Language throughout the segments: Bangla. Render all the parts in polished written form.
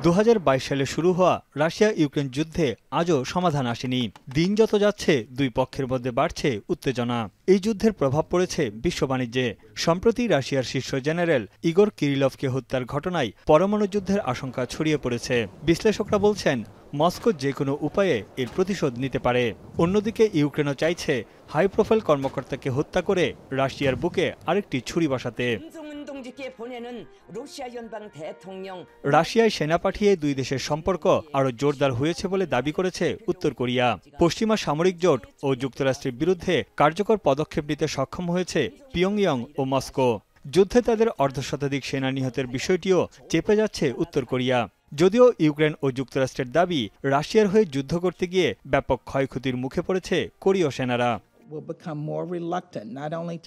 2022 সালে শুরু হওয়া রাশিয়া ইউক্রেন যুদ্ধে আজও সমাধান আসেনি। দিন যত যাচ্ছে দুই পক্ষের মধ্যে বাড়ছে উত্তেজনা। এই যুদ্ধের প্রভাব পড়েছে বিশ্ব বাণিজ্যে। সম্প্রতি রাশিয়ার শীর্ষ জেনারেল ইগোর কিরিলভকে হত্যার ঘটনায় পরমাণু যুদ্ধের আশঙ্কা ছড়িয়ে পড়েছে। বিশ্লেষকরা বলছেন মস্কো যে কোনো উপায়ে এর প্রতিশোধ নিতে পারে। অন্যদিকে ইউক্রেনও চাইছে হাই প্রোফাইল কর্মকর্তাকে হত্যা করে রাশিয়ার বুকে আরেকটি ছুরি বসাতে। রাশিয়ায় সেনা পাঠিয়ে দুই দেশের সম্পর্ক আরও জোরদার হয়েছে বলে দাবি করেছে উত্তর কোরিয়া। পশ্চিমা সামরিক জোট ও যুক্তরাষ্ট্রের বিরুদ্ধে কার্যকর পদক্ষেপ নিতে সক্ষম হয়েছে পিয়ংইয়ং ও মস্কো। যুদ্ধে তাদের অর্ধশতাধিক সেনা নিহতের বিষয়টিও চেপে যাচ্ছে উত্তর কোরিয়া। যদিও ইউক্রেন ও যুক্তরাষ্ট্রের দাবি, রাশিয়ার হয়ে যুদ্ধ করতে গিয়ে ব্যাপক ক্ষয়ক্ষতির মুখে পড়েছে কোরীয় সেনারা।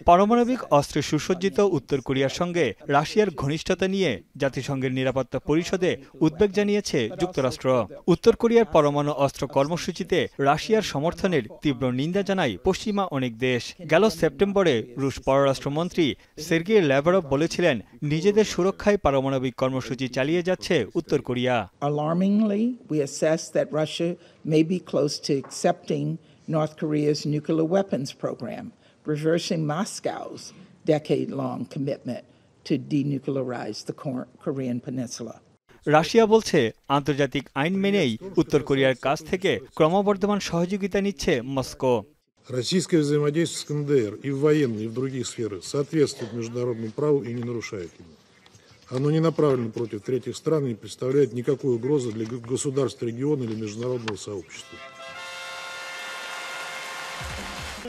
পারমাণবিক অস্ত্রে সুসজ্জিত উত্তর কোরিয়ার সঙ্গে রাশিয়ার ঘনিষ্ঠতা নিয়ে জাতিসংঘের নিরাপত্তা পরিষদে উদ্বেগ জানিয়েছে যুক্তরাষ্ট্র। উত্তর কোরিয়ার পরমাণু অস্ত্র কর্মসূচিতে রাশিয়ার সমর্থনের তীব্র নিন্দা জানায় পশ্চিমা অনেক দেশ। গেল সেপ্টেম্বরে রুশ পররাষ্ট্রমন্ত্রী সের্গেই ল্যাভরভ বলেছিলেন, নিজেদের সুরক্ষায় পারমাণবিক কর্মসূচি চালিয়ে যাচ্ছে উত্তর Korea. Alarmingly, we assess that Russia may be close to accepting North Korea's nuclear weapons program, reversing Moscow's decade-long commitment to denuclearize the Korean peninsula. Russia বলছে আন্তর্জাতিক আইন মেনেই উত্তর কোরিয়ার কাছ থেকে ক্রমবর্ধমান সহযোগিতা নিচ্ছে মস্কো। Российское взаимодействие с КНДР и в военной, и в других сферах соответствует международному праву и не нарушает его. Оно не направлено против третьих стран и не представляет никакой угрозы для государств региона или международного сообщества.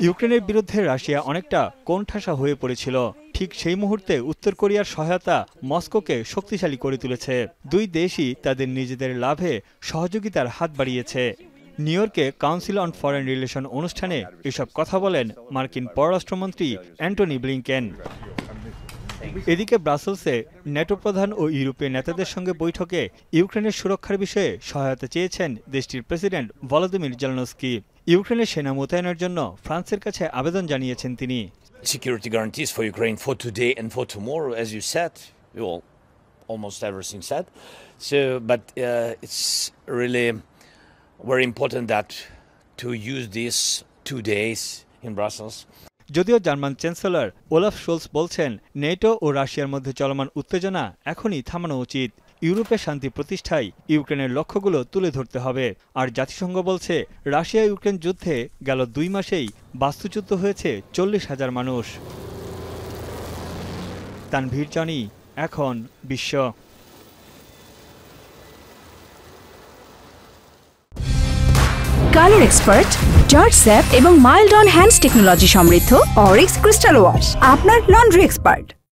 ইউক্রেনের বিরুদ্ধে রাশিয়া অনেকটা কোণঠাসা হয়ে পড়েছিল। ঠিক সেই মুহূর্তে উত্তর কোরিয়ার সহায়তা মস্কোকে শক্তিশালী করে তুলেছে। দুই দেশই তাদের নিজেদের লাভে সহযোগিতার হাত বাড়িয়েছে। নিউ ইয়র্কে কাউন্সিল অন ফরেন রিলেশন অনুষ্ঠানে এসব কথা বলেন মার্কিন পররাষ্ট্রমন্ত্রী অ্যান্টনি ব্লিংকেন। এদিকে ব্রাসেলসে ন্যাটো প্রধান ও ইউরোপীয় নেতাদের সঙ্গে বৈঠকে ইউক্রেনের সুরক্ষার বিষয়ে সহায়তা চেয়েছেন দেশটির প্রেসিডেন্ট ভলোদিমির জেলেনস্কি। ইউক্রেনের সেনা মোতায়েনের জন্য ফ্রান্সের কাছে আবেদন জানিয়েছেন তিনি। Security guarantees for Ukraine for today and for tomorrow, as you said, well, almost everything said. So, but it's really very important that to use these 2 days in Brussels. যদিও জার্মান চ্যান্সেলর ওলাফ শোলস বলছেন, নেটো ও রাশিয়ার মধ্যে চলমান উত্তেজনা এখনই থামানো উচিত। ইউরোপে শান্তি প্রতিষ্ঠায় ইউক্রেনের লক্ষ্যগুলো তুলে ধরতে হবে। আর জাতিসংঘ বলছে, রাশিয়া ইউক্রেন যুদ্ধে গেল 2 মাসেই বাস্তুচ্যুত হয়েছে 40,000 মানুষ। তানভীর জনি, এখন বিশ্ব। কালার এক্সপার্ট, জর্জ স্যাপ এবং মাইল্ড অন হ্যান্ডস টেকনোলজি সমৃদ্ধ অরিক্স ক্রিস্টাল ওয়াশ, আপনার লন্ড্রি এক্সপার্ট।